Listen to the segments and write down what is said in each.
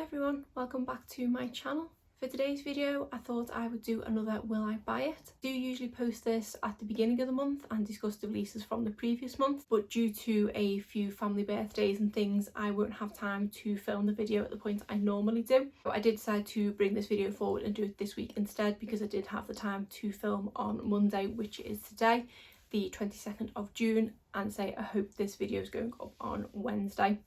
everyone, welcome back to my channel. For today's video I thought I would do another Will I Buy It. I do usually post this at the beginning of the month and discuss the releases from the previous month, but due to a few family birthdays and things I won't have time to film the video at the point I normally do. So I did decide to bring this video forward and do it this week instead, because I did have the time to film on Monday, which is today, the 22nd of June, and say I hope this video is going up on Wednesday.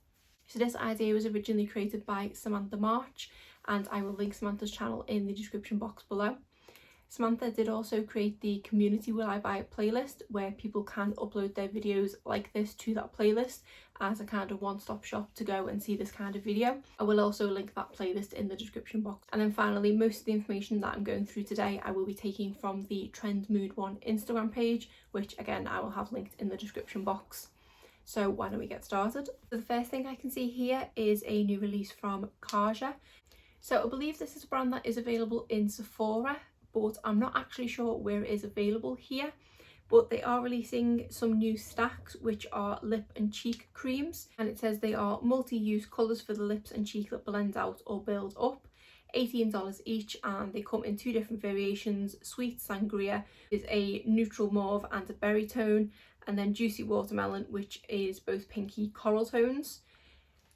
So this idea was originally created by Samantha March, and I will link Samantha's channel in the description box below. Samantha did also create the community Will I Buy It playlist, where people can upload their videos like this to that playlist as a kind of one-stop shop to go and see this kind of video. I will also link that playlist in the description box. And then finally, most of the information that I'm going through today I will be taking from the Trend Mood 1 Instagram page, which again I will have linked in the description box. So why don't we get started? So the first thing I can see here is a new release from Kaja. So I believe this is a brand that is available in Sephora, but I'm not actually sure where it is available here. But they are releasing some new stacks, which are lip and cheek creams, and it says they are multi-use colours for the lips and cheek that blend out or build up. $18 each, and they come in two different variations. Sweet Sangria is a neutral mauve and a berry tone, and then Juicy Watermelon, which is both pinky coral tones.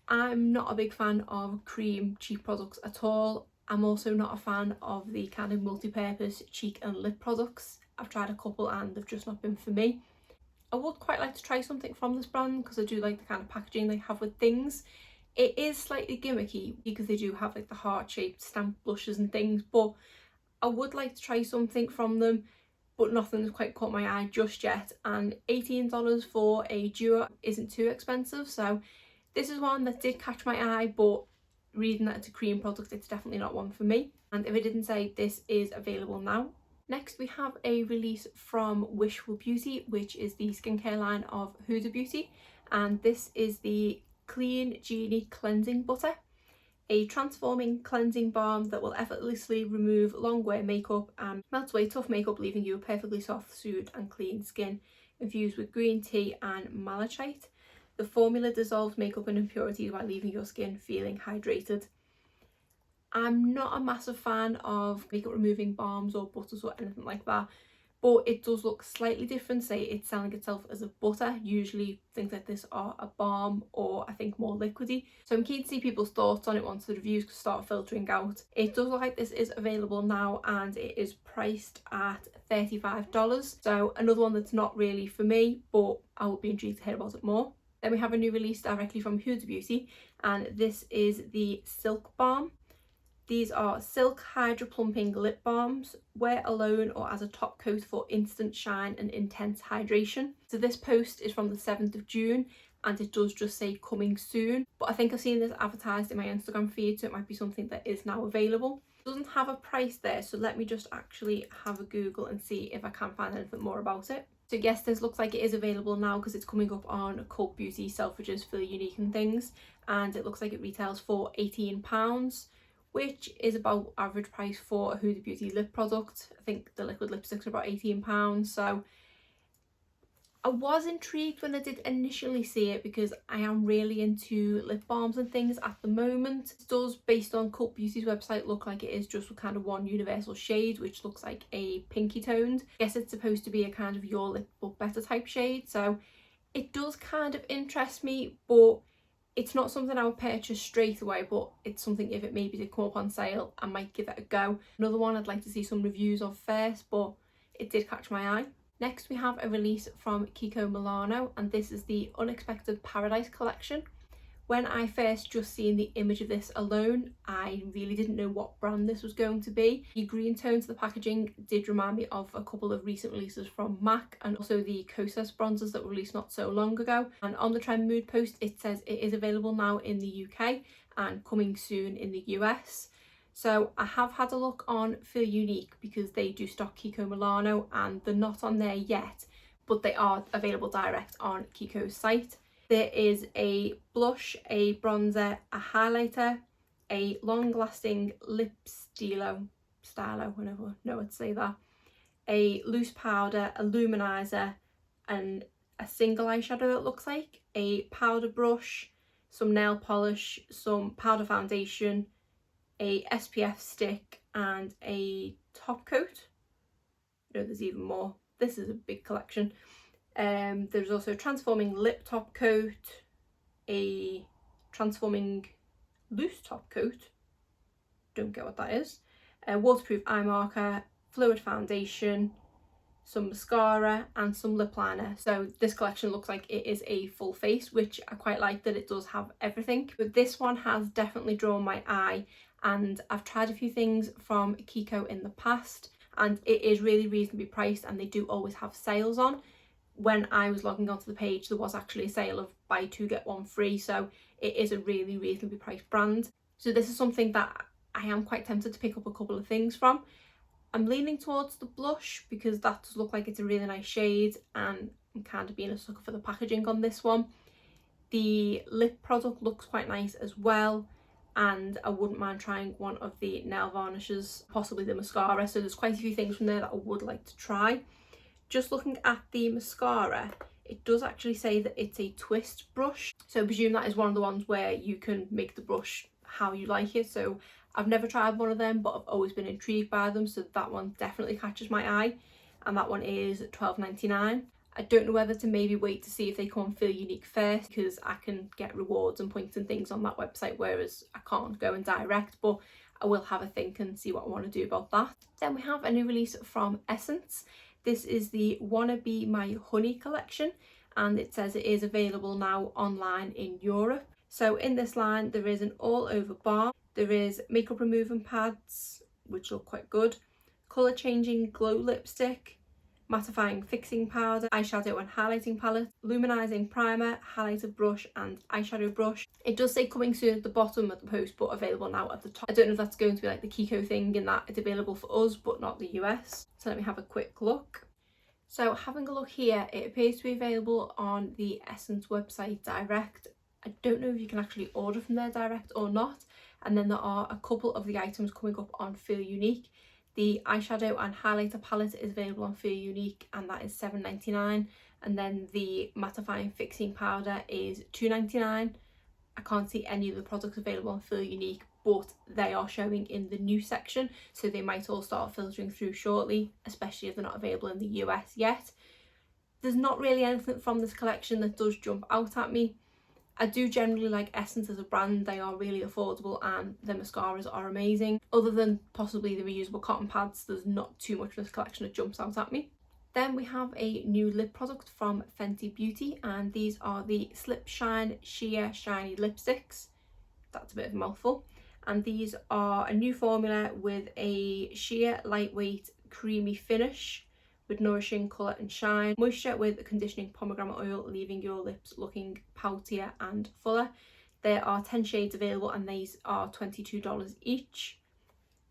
I'm not a big fan of cream cheek products at all. I'm also not a fan of the kind of multi-purpose cheek and lip products. I've tried a couple and they've just not been for me. I would quite like to try something from this brand because I do like the kind of packaging they have with things. It is slightly gimmicky because they do have like the heart-shaped stamped blushes and things, but I would like to try something from them, but nothing's quite caught my eye just yet. And $18 for a duo isn't too expensive, so this is one that did catch my eye, but reading that it's a cream product, it's definitely not one for me. And if it didn't say, this is available now. Next we have a release from Wishful Beauty, which is the skincare line of Huda Beauty, and this is the Clean Genie Cleansing Butter, a transforming cleansing balm that will effortlessly remove long wear makeup and melt away tough makeup, leaving you a perfectly soft, smooth and clean skin, infused with green tea and malachite. The formula dissolves makeup and impurities while leaving your skin feeling hydrated. I'm not a massive fan of makeup removing balms or butters or anything like that, but it does look slightly different. Say it's selling itself as a butter. Usually things like this are a balm, or I think more liquidy. So I'm keen to see people's thoughts on it once the reviews start filtering out. It does look like this is available now, and it is priced at $35. So another one that's not really for me, but I would be intrigued to hear about it more. Then we have a new release directly from Huda Beauty, and this is the Silk Balm. These are Silk Hydro Plumping Lip Balms. Wear alone or as a top coat for instant shine and intense hydration. So this post is from the 7th of June, and it does just say coming soon. But I think I've seen this advertised in my Instagram feed, so it might be something that is now available. It doesn't have a price there, so let me just actually have a Google and see if I can find anything more about it. So yes, this looks like it is available now because it's coming up on Cult Beauty, Selfridges, Feel Unique and things, and it looks like it retails for £18, which is about average price for a Huda Beauty lip product. I think the liquid lipsticks are about £18, so I was intrigued when I did initially see it because I am really into lip balms and things at the moment. It does, based on Cult Beauty's website, look like it is just kind of one universal shade, which looks like a pinky toned. I guess it's supposed to be a kind of your lip but better type shade, so it does kind of interest me, but it's not something I would purchase straight away. But it's something, if it maybe did come up on sale, I might give it a go. Another one I'd like to see some reviews of first, but it did catch my eye. Next we have a release from Kiko Milano, and this is the Unexpected Paradise collection. When I first just seen the image of this alone, I really didn't know what brand this was going to be. The green tones of the packaging did remind me of a couple of recent releases from MAC, and also the Kosas bronzers that were released not so long ago. And on the Trend Mood post it says it is available now in the UK and coming soon in the US. So I have had a look on Feel Unique because they do stock Kiko Milano, and they're not on there yet, but they are available direct on Kiko's site. There is a blush, a bronzer, a highlighter, a long-lasting lip stylo, whenever I know how to say that, a loose powder, a luminizer, and a single eyeshadow it looks like, a powder brush, some nail polish, some powder foundation, a SPF stick and a top coat. No, there's even more. This is a big collection. There's also a transforming lip top coat, a transforming loose top coat, don't get what that is, a waterproof eye marker, fluid foundation, some mascara and some lip liner. So this collection looks like it is a full face, which I quite like that it does have everything. But this one has definitely drawn my eye, and I've tried a few things from Kiko in the past and it is really reasonably priced, and they do always have sales on. When I was logging onto the page, there was actually a sale of buy two get one free, so it is a really reasonably priced brand. So this is something that I am quite tempted to pick up a couple of things from. I'm leaning towards the blush because that does look like it's a really nice shade, and I'm kind of being a sucker for the packaging on this one. The lip product looks quite nice as well, and I wouldn't mind trying one of the nail varnishes, possibly the mascara. So there's quite a few things from there that I would like to try. Just looking at the mascara, it does actually say that it's a twist brush, so I presume that is one of the ones where you can make the brush how you like it. So I've never tried one of them, but I've always been intrigued by them, so that one definitely catches my eye, and that one is £12.99. I don't know whether to maybe wait to see if they come on Feel Unique first, because I can get rewards and points and things on that website, whereas I can't go and direct, but I will have a think and see what I want to do about that. Then we have a new release from Essence. This is the Wanna Be My Honey collection, and it says it is available now online in Europe. So in this line there is an all over bar, there is makeup removing pads which look quite good, colour changing glow lipstick, mattifying fixing powder, eyeshadow and highlighting palette, luminizing primer, highlighter brush and eyeshadow brush. It does say coming soon at the bottom of the post, but available now at the top. I don't know if that's going to be like the Kiko thing in that it's available for us but not the US. So let me have a quick look. So having a look here, it appears to be available on the Essence website direct. I don't know if you can actually order from there direct or not. And then there are a couple of the items coming up on Feel Unique. The eyeshadow and highlighter palette is available on Feel Unique, and that is £7.99. And then the mattifying fixing powder is £2.99. I can't see any of the products available on Feel Unique, but they are showing in the new section, so they might all start filtering through shortly, especially if they're not available in the US yet. There's not really anything from this collection that does jump out at me. I do generally like Essence as a brand. They are really affordable and the mascaras are amazing. Other than possibly the reusable cotton pads, there's not too much of this collection that jumps out at me. Then we have a new lip product from Fenty Beauty, and these are the Slip Shine Sheer Shiny Lipsticks. That's a bit of a mouthful. And these are a new formula with a sheer, lightweight, creamy finish with nourishing colour and shine. Moisture with conditioning pomegranate oil, leaving your lips looking poutier and fuller. There are 10 shades available and these are $22 each.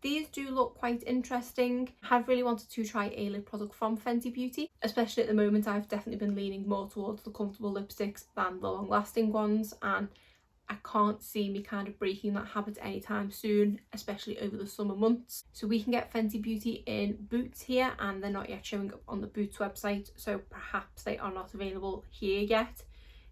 These do look quite interesting. I have really wanted to try a lip product from Fenty Beauty, especially at the moment. I've definitely been leaning more towards the comfortable lipsticks than the long lasting ones, and I can't see me kind of breaking that habit anytime soon, especially over the summer months. So we can get Fenty Beauty in Boots here, and they're not yet showing up on the Boots website, so perhaps they are not available here yet.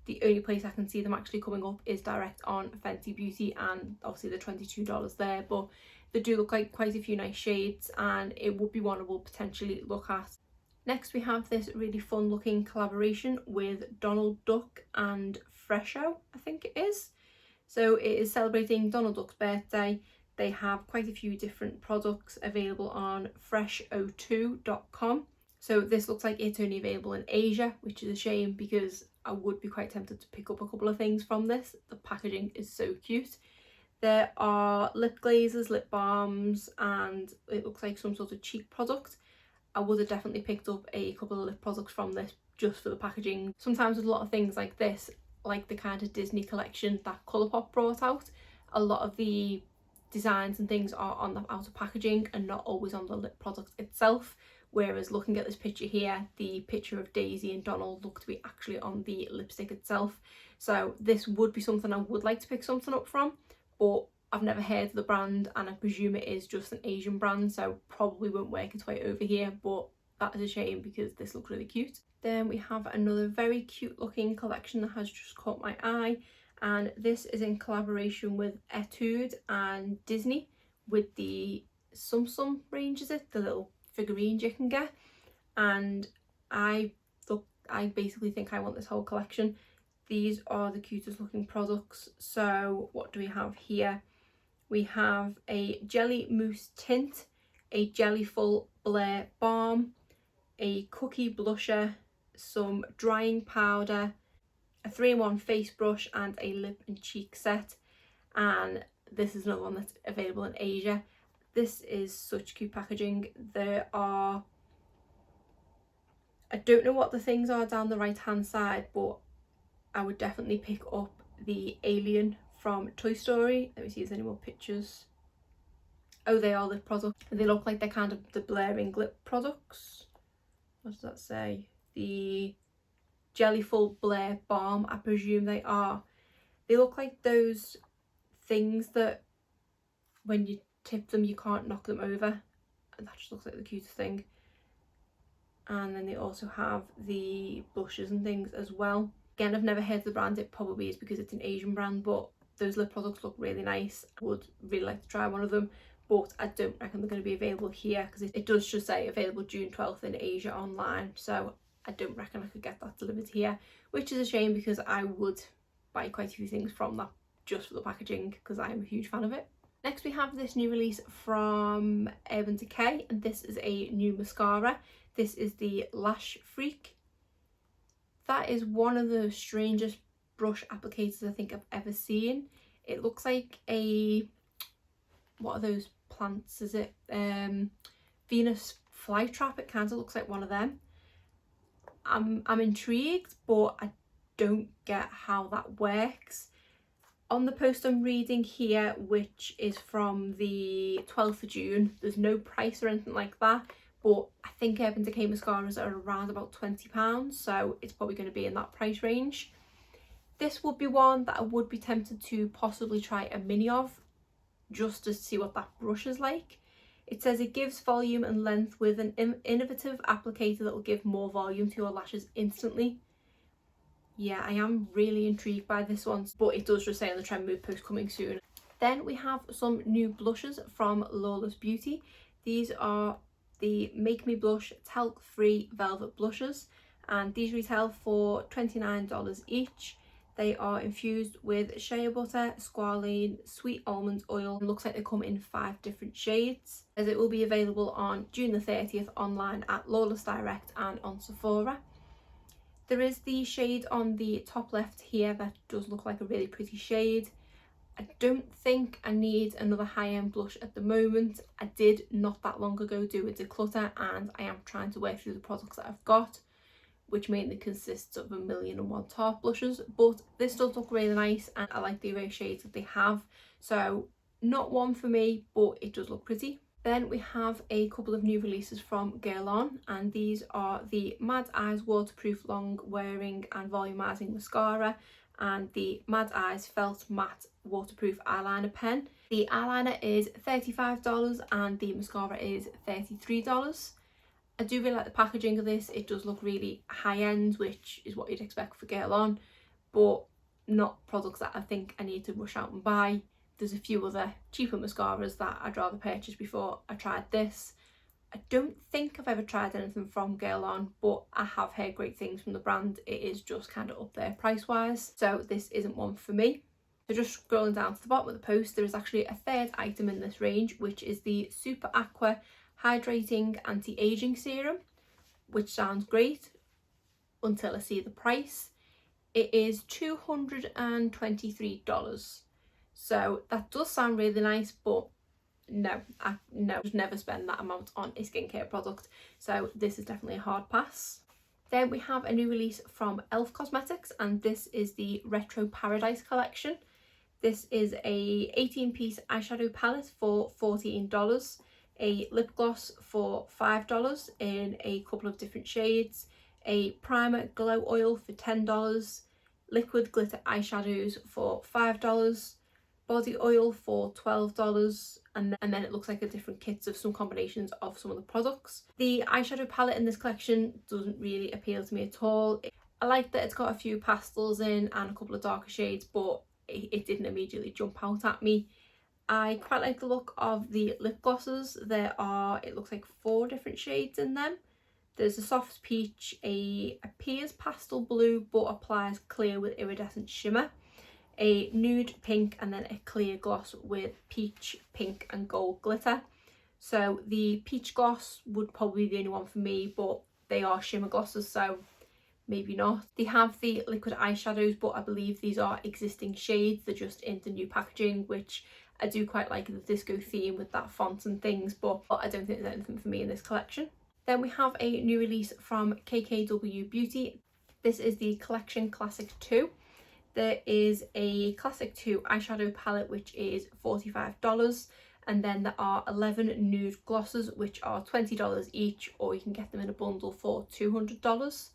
The only place I can see them actually coming up is direct on Fenty Beauty, and obviously they're $22 there, but they do look like quite a few nice shades and it would be one I will potentially look at. Next we have this really fun looking collaboration with Donald Duck and Fresho, I think it is. So it is celebrating Donald Duck's birthday. They have quite a few different products available on fresho2.com. So this looks like it's only available in Asia, which is a shame because I would be quite tempted to pick up a couple of things from this. The packaging is so cute. There are lip glazes, lip balms, and it looks like some sort of cheek product. I would have definitely picked up a couple of lip products from this just for the packaging. Sometimes with a lot of things like this, like the kind of Disney collection that Colourpop brought out, a lot of the designs and things are on the outer packaging and not always on the lip product itself. Whereas looking at this picture here, the picture of Daisy and Donald look to be actually on the lipstick itself. So this would be something I would like to pick something up from, but I've never heard of the brand and I presume it is just an Asian brand, so probably won't work its way over here, but that is a shame because this looks really cute. Then we have another very cute looking collection that has just caught my eye, and this is in collaboration with Etude and Disney, with the Sum range, is it? The little figurines you can get. And I basically think I want this whole collection. These are the cutest looking products. So what do we have here? We have a Jelly Mousse Tint, a Jellyful Blair Balm, a Cookie Blusher, some drying powder, a 3-in-1 face brush and a lip and cheek set. And this is another one that's available in Asia. This is such cute packaging. There are, I don't know what the things are down the right hand side, but I would definitely pick up the alien from Toy Story. Let me see if there's any more pictures. Oh, they are lip products. They look like they're kind of the blaring lip products. What does that say? The Jellyful Blair Balm, I presume they are. They look like those things that when you tip them you can't knock them over. And that just looks like the cutest thing. And then they also have the blushes and things as well. Again, I've never heard of the brand. It probably is because it's an Asian brand, but those lip products look really nice. I would really like to try one of them, but I don't reckon they're going to be available here because it does just say available June 12th in Asia online. So I don't reckon I could get that delivered here, which is a shame because I would buy quite a few things from that just for the packaging because I am a huge fan of it. Next we have this new release from Urban Decay, and this is a new mascara. This is the Lash Freak. That is one of the strangest brush applicators I think I've ever seen. It looks like a, what are those plants, is it Venus flytrap? It kind of looks like one of them. I'm intrigued, but I don't get how that works. On the post I'm reading here, which is from the 12th of June, there's no price or anything like that, but I think Urban Decay mascaras are around about £20, so it's probably going to be in that price range. This would be one that I would be tempted to possibly try a mini of, just to see what that brush is like. It says it gives volume and length with an innovative applicator that will give more volume to your lashes instantly. Yeah, I am really intrigued by this one, but it does just say on the Trend Move post coming soon. Then we have some new blushes from Lawless Beauty. These are the Make Me Blush talc-free velvet blushes, and these retail for $29 each. They are infused with shea butter, squalene, sweet almond oil. It looks like they come in 5 different shades, as it will be available on June the 30th online at Lawless Direct and on Sephora. There is the shade on the top left here that does look like a really pretty shade. I don't think I need another high-end blush at the moment. I did not that long ago do a declutter, and I am trying to work through the products that I've got, which mainly consists of 1,000,001 Tarte blushes, but this does look really nice and I like the array of shades that they have. So not one for me, but it does look pretty. Then we have a couple of new releases from Girl On, and these are the Mad Eyes Waterproof Long Wearing and Volumizing Mascara and the Mad Eyes Felt Matte Waterproof Eyeliner Pen. The eyeliner is $35 and the mascara is $33. I do really like the packaging of this. It does look really high-end, which is what you'd expect for Girl On, but not products that I think I need to rush out and buy. There's a few other cheaper mascaras that I'd rather purchase before I tried this. I don't think I've ever tried anything from Girl On, but I have heard great things from the brand. It is just kind of up there price-wise, so this isn't one for me. So just scrolling down to the bottom of the post, there is actually a third item in this range, which is the Super Aqua Hydrating Anti-Aging Serum, which sounds great until I see the price. It is $223. So that does sound really nice, but no, I just never spend that amount on a skincare product. So this is definitely a hard pass. Then we have a new release from Elf Cosmetics, and this is the Retro Paradise collection. This is a 18-piece eyeshadow palette for $14, a lip gloss for $5 in a couple of different shades, a primer glow oil for $10, liquid glitter eyeshadows for $5, body oil for $12, and then it looks like a different kits of some combinations of some of the products. The eyeshadow palette in this collection doesn't really appeal to me at all. I like that it's got a few pastels in and a couple of darker shades, but it didn't immediately jump out at me. I quite like the look of the lip glosses. There are, it looks like 4 different shades in them. There's a soft peach, appears pastel blue but applies clear with iridescent shimmer, a nude pink, and then a clear gloss with peach, pink and gold glitter. So the peach gloss would probably be the only one for me, but they are shimmer glosses, so maybe not. They have the liquid eyeshadows, but I believe these are existing shades. They're just in the new packaging, which I do quite like the disco theme with that font and things, but I don't think there's anything for me in this collection. Then we have a new release from KKW Beauty. This is the Collection Classic 2. There is a Classic 2 eyeshadow palette, which is $45. And then there are 11 nude glosses, which are $20 each, or you can get them in a bundle for $200.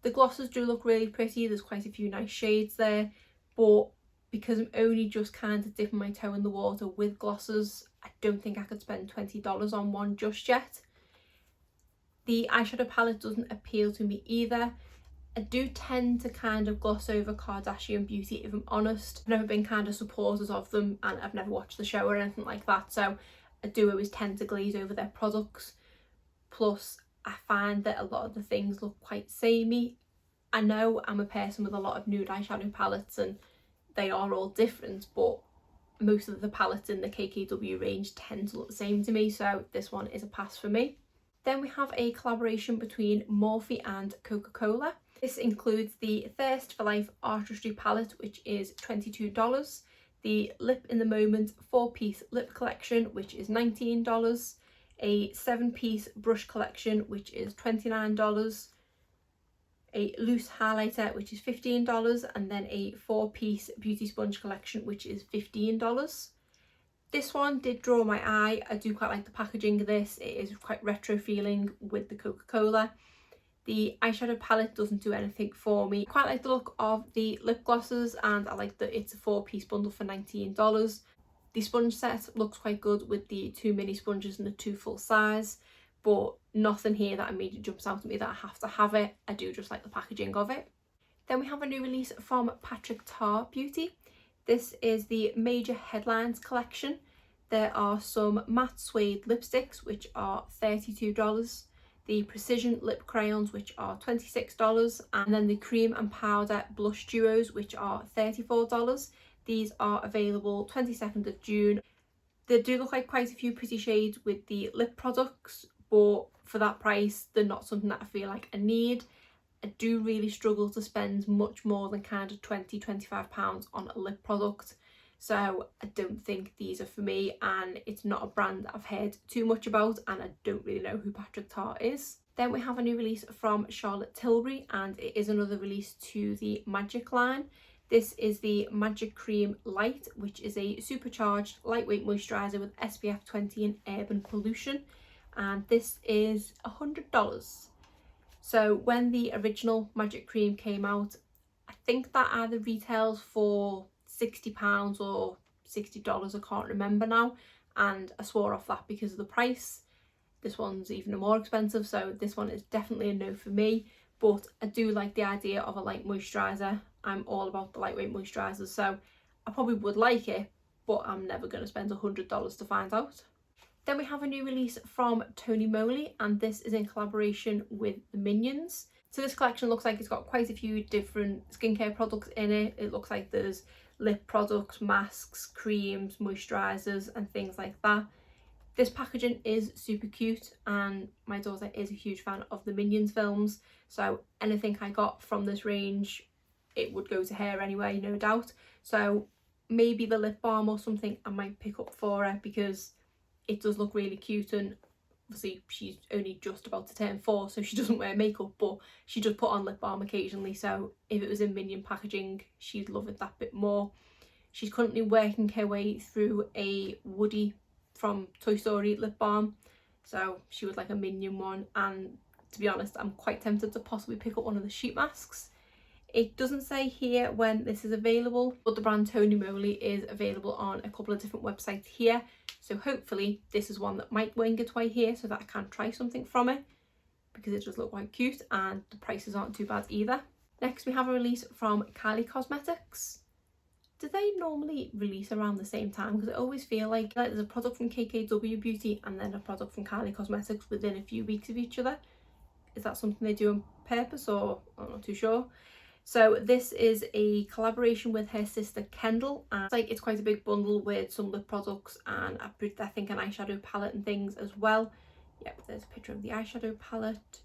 The glosses do look really pretty. There's quite a few nice shades there, but because I'm only just kind of dipping my toe in the water with glosses, I don't think I could spend $20 on one just yet. The eyeshadow palette doesn't appeal to me either. I do tend to kind of gloss over Kardashian Beauty, if I'm honest. I've never been kind of supporters of them, and I've never watched the show or anything like that, so I do always tend to glaze over their products. Plus, I find that a lot of the things look quite samey. I know I'm a person with a lot of nude eyeshadow palettes and they are all different, but most of the palettes in the KKW range tend to look the same to me, so this one is a pass for me. Then we have a collaboration between Morphe and Coca-Cola. This includes the Thirst for Life Artistry palette, which is $22, the Lip in the Moment 4-piece lip collection, which is $19, a 7-piece brush collection, which is $29, a loose highlighter, which is $15, and then a 4-piece beauty sponge collection, which is $15. This one did draw my eye. I do quite like the packaging of this. It is quite retro feeling with the Coca-Cola. The eyeshadow palette doesn't do anything for me. I quite like the look of the lip glosses, and I like that it's a 4-piece bundle for $19. The sponge set looks quite good with the 2 mini sponges and the 2 full size, but nothing here that immediately jumps out at me that I have to have it. I do just like the packaging of it. Then we have a new release from Patrick Tar Beauty. This is the Major Headlines collection. There are some matte suede lipsticks, which are $32, the Precision lip crayons, which are $26, and then the cream and powder blush duos, which are $34. These are available 22nd of June. They do look like quite a few pretty shades with the lip products, but for that price, they're not something that I feel like I need. I do really struggle to spend much more than kind of £20–25 on a lip product, so I don't think these are for me, and it's not a brand that I've heard too much about, and I don't really know who Patrick Tar is. Then we have a new release from Charlotte Tilbury, and it is another release to the Magic line. This is the Magic Cream Light, which is a supercharged lightweight moisturiser with SPF 20 and urban pollution, and this is $100. So when the original Magic Cream came out, I think that either retails for £60 or $60, I can't remember now, and I swore off that because of the price. This one's even more expensive, so this one is definitely a no for me, but I do like the idea of a light moisturiser. I'm all about the lightweight moisturisers, so I probably would like it, but I'm never going to spend $100 to find out. Then we have a new release from Tony Moly, and this is in collaboration with the Minions. So this collection looks like it's got quite a few different skincare products in it. It looks like there's lip products, masks, creams, moisturisers and things like that. This packaging is super cute, and my daughter is a huge fan of the Minions films, so anything I got from this range, it would go to her anyway, no doubt. So maybe the lip balm or something I might pick up for her, because it does look really cute, and obviously she's only just about to turn 4, so she doesn't wear makeup, but she does put on lip balm occasionally, so if it was in Minion packaging, she'd love it that bit more. She's currently working her way through a Woody from Toy Story lip balm, so she would like a Minion one, and to be honest, I'm quite tempted to possibly pick up one of the sheet masks. It doesn't say here when this is available, but the brand Tony Moly is available on a couple of different websites here, so hopefully this is one that might wing its way here so that I can try something from it, because it does look quite cute and the prices aren't too bad either. Next we have a release from Kylie Cosmetics. do they normally release around the same time? Because I always feel like there's a product from KKW Beauty and then a product from Kylie Cosmetics within a few weeks of each other. Is that something they do on purpose, or I'm not too sure. So this is a collaboration with her sister Kendall, and it's quite a big bundle with some lip products and I think an eyeshadow palette and things as well. Yep, there's a picture of the eyeshadow palette.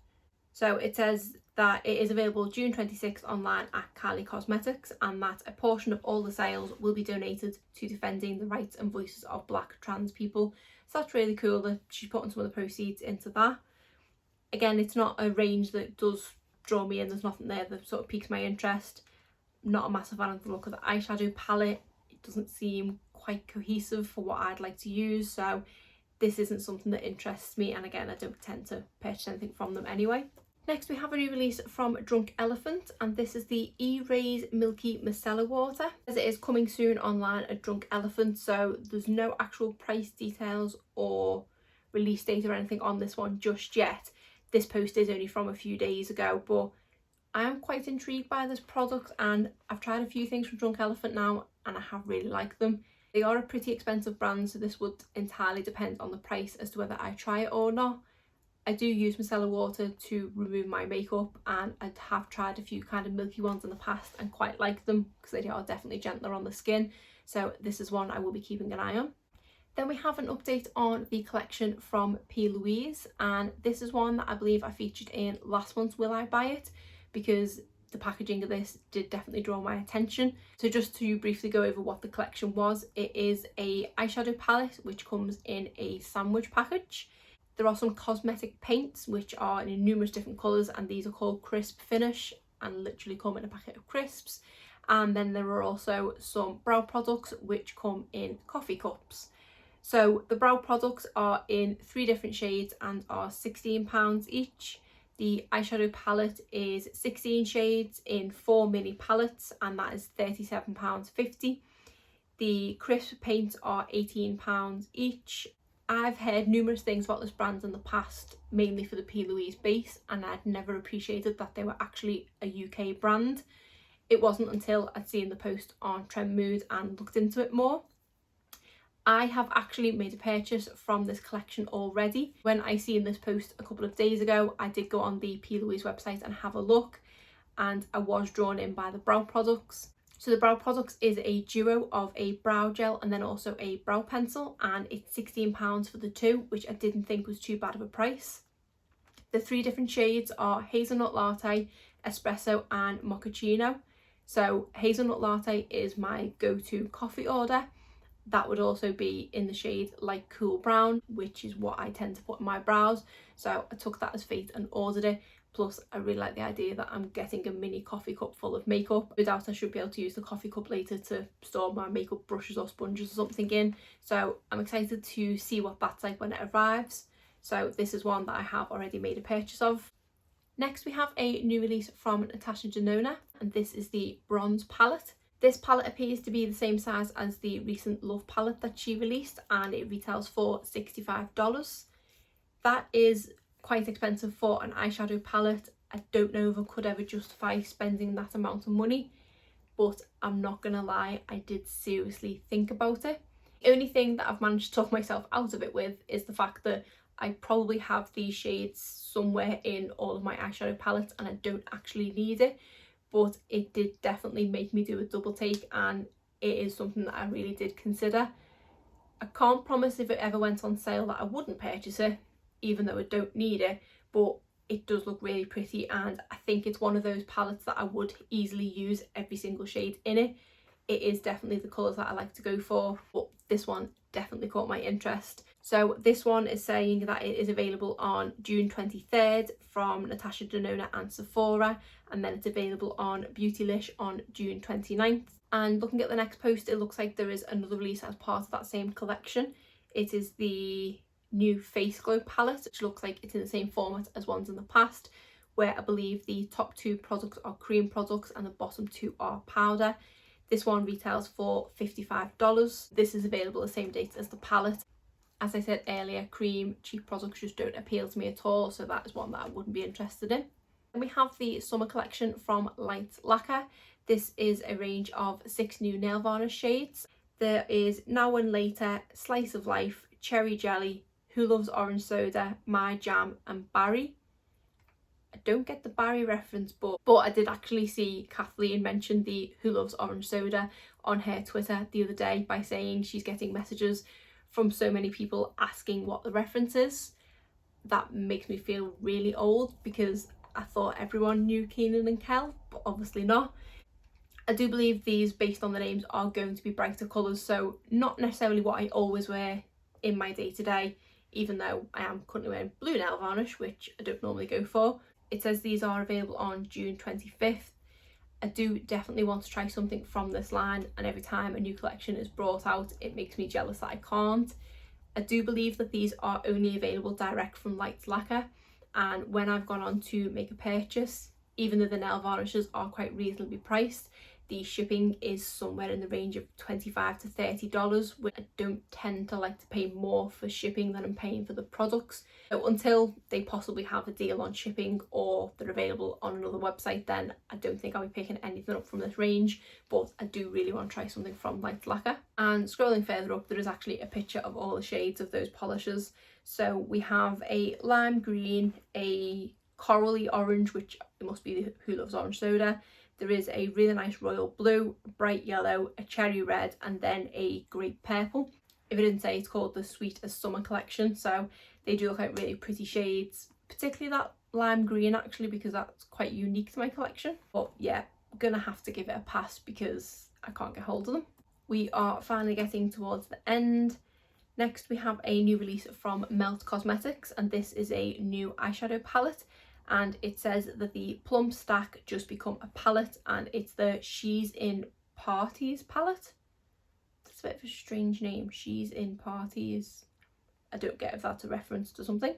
So it says that it is available June 26th online at Kylie Cosmetics, and that a portion of all the sales will be donated to defending the rights and voices of Black trans people. So that's really cool that she's putting some of the proceeds into that. Again, it's not a range that does draw me in. There's nothing there that sort of piques my interest. Not a massive fan of the look of the eyeshadow palette. It doesn't seem quite cohesive for what I'd like to use, so this isn't something that interests me, and again, I don't tend to purchase anything from them anyway. Next we have a new release from Drunk Elephant, and this is the E-Rays Milky Micellar Water. As it is coming soon online at Drunk Elephant, so there's no actual price details or release date or anything on this one just yet. This post is only from a few days ago, but I am quite intrigued by this product, and I've tried a few things from Drunk Elephant now and I have really liked them. They are a pretty expensive brand, so this would entirely depend on the price as to whether I try it or not. I do use micellar water to remove my makeup, and I have tried a few kind of milky ones in the past and quite like them because they are definitely gentler on the skin. So this is one I will be keeping an eye on. Then we have an update on the collection from P. Louise, and this is one that I believe I featured in last month's Will I Buy It, because the packaging of this did definitely draw my attention. So just to briefly go over what the collection was, it is a eyeshadow palette which comes in a sandwich package. There are some cosmetic paints which are in numerous different colours, and these are called Crisp Finish and literally come in a packet of crisps. And then there are also some brow products which come in coffee cups. So the brow products are in 3 different shades and are £16 each. The eyeshadow palette is 16 shades in 4 mini palettes, and that is £37.50. The crisp paints are £18 each. I've heard numerous things about this brand in the past, mainly for the P. Louise base, and I'd never appreciated that they were actually a UK brand. It wasn't until I'd seen the post on Trend Mood and looked into it more. I have actually made a purchase from this collection already. When I seen this post a couple of days ago, I did go on the P. Louise website and have a look, and I was drawn in by the brow products. So the brow products is a duo of a brow gel and then also a brow pencil, and it's £16 for the two, which I didn't think was too bad of a price. The 3 different shades are Hazelnut Latte, Espresso and Mochaccino. So Hazelnut Latte is my go-to coffee order. That would also be in the shade Light Cool Brown, which is what I tend to put in my brows. So I took that as fate and ordered it. Plus I really like the idea that I'm getting a mini coffee cup full of makeup. No doubt I should be able to use the coffee cup later to store my makeup brushes or sponges or something in. So I'm excited to see what that's like when it arrives. So this is one that I have already made a purchase of. Next we have a new release from Natasha Denona, and this is the Bronze palette. This palette appears to be the same size as the recent Love palette that she released, and it retails for $65. That is quite expensive for an eyeshadow palette. I don't know if I could ever justify spending that amount of money, but I'm not gonna lie, I did seriously think about it. The only thing that I've managed to talk myself out of it with is the fact that I probably have these shades somewhere in all of my eyeshadow palettes and I don't actually need it. But it did definitely make me do a double take, and it is something that I really did consider. I can't promise if it ever went on sale that I wouldn't purchase it, even though I don't need it, but it does look really pretty, and I think it's one of those palettes that I would easily use every single shade in it. It is definitely the colours that I like to go for, but this one definitely caught my interest. So this one is saying that it is available on June 23rd from Natasha Denona and Sephora, and then it's available on Beautylish on June 29th. And looking at the next post, it looks like there is another release as part of that same collection. It is the new Face Glow palette, which looks like it's in the same format as ones in the past, where I believe the top 2 products are cream products and the bottom 2 are powder. This one retails for $55. This is available the same date as the palette. As I said earlier, cream, cheap products just don't appeal to me at all, so that is one that I wouldn't be interested in. And we have the summer collection from Light Lacquer. This is a range of 6 new nail varnish shades. There is Now and Later, Slice of Life, Cherry Jelly, Who Loves Orange Soda, My Jam and Barry. I don't get the Barry reference, but I did actually see Kathleen mention the Who Loves Orange Soda on her Twitter the other day by saying she's getting messages from so many people asking what the reference is. That makes me feel really old because I thought everyone knew Keenan and Kel, but obviously not. I do believe these, based on the names, are going to be brighter colours, so not necessarily what I always wear in my day-to-day, even though I am currently wearing blue nail varnish, which I don't normally go for. It says these are available on June 25th. I do definitely want to try something from this line, and every time a new collection is brought out it makes me jealous that I can't. I do believe that these are only available direct from Lights Lacquer, and when I've gone on to make a purchase, even though the nail varnishes are quite reasonably priced, the shipping is somewhere in the range of $25 to $30, which I don't tend to like to pay more for shipping than I'm paying for the products. So until they possibly have a deal on shipping or they're available on another website, then I don't think I'll be picking anything up from this range, but I do really want to try something from Lights Lacquer. And scrolling further up, there is actually a picture of all the shades of those polishes. So we have a lime green, a corally orange, which must be the Who Loves Orange Soda. There is a really nice royal blue, bright yellow, a cherry red, and then a grape purple. If I didn't say, it's called the Sweet as Summer collection, so they do look like really pretty shades, particularly that lime green actually, because that's quite unique to my collection. But yeah, I'm gonna have to give it a pass because I can't get hold of them. We are finally getting towards the end. Next we have a new release from Melt Cosmetics, and this is a new eyeshadow palette. And it says that the plum stack just become a palette, and it's the She's in Parties palette. That's a bit of a strange name, She's in Parties. I don't get if that's a reference to something.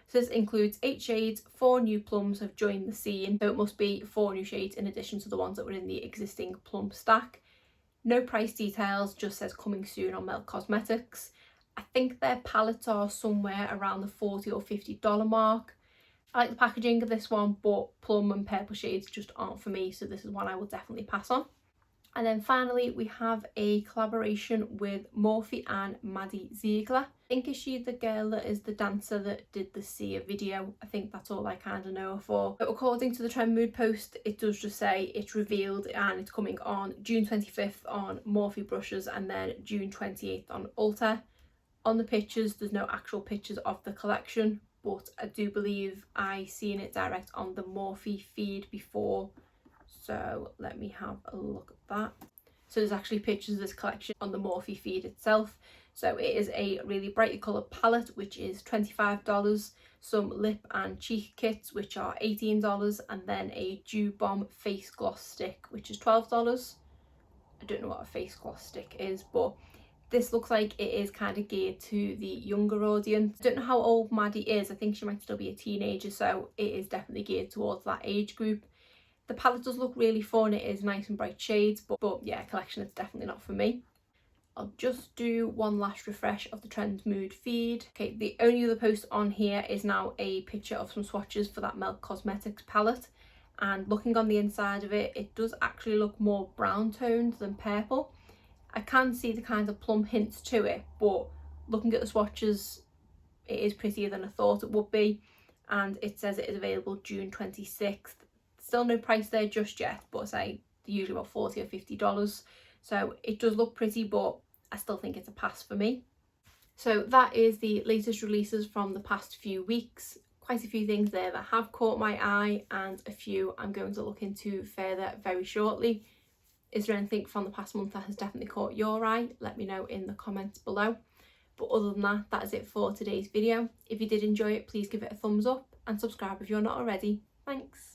So this includes 8 shades, 4 new plums have joined the scene, so it must be 4 new shades in addition to the ones that were in the existing plum stack. No price details, just says coming soon on Melt Cosmetics. I think their palettes are somewhere around the $40 or $50 mark. I like the packaging of this one, but plum and purple shades just aren't for me, so this is one I will definitely pass on. And then finally we have a collaboration with Morphe and Maddie Ziegler. I think is she the girl that is the dancer that did the Sia video? I think that's all I kind of know her for. But according to the Trend Mood post, it does just say it's revealed and it's coming on June 25th on Morphe brushes and then June 28th on Ulta. On the pictures there's no actual pictures of the collection, but I do believe I seen it direct on the Morphe feed before, so let me have a look at that. So there's actually pictures of this collection on the Morphe feed itself. So it is a really brightly coloured palette, which is $25, some lip and cheek kits, which are $18, and then a Dew Bomb face gloss stick, which is $12. I don't know what a face gloss stick is, but this looks like it is kind of geared to the younger audience. I don't know how old Maddie is, I think she might still be a teenager, so it is definitely geared towards that age group. The palette does look really fun, it is nice and bright shades, but yeah, collection is definitely not for me. I'll just do one last refresh of the Trend Mood feed. Okay, the only other post on here is now a picture of some swatches for that Melt Cosmetics palette, and looking on the inside of it, it does actually look more brown toned than purple. I can see the kind of plum hints to it, but looking at the swatches, it is prettier than I thought it would be. And it says it is available June 26th. Still no price there just yet, but I say they're usually about $40 or $50. So it does look pretty, but I still think it's a pass for me. So that is the latest releases from the past few weeks. Quite a few things there that have caught my eye, and a few I'm going to look into further very shortly. Is there anything from the past month that has definitely caught your eye? Let me know in the comments below. But other than that, that is it for today's video. If you did enjoy it, please give it a thumbs up and subscribe if you're not already. Thanks.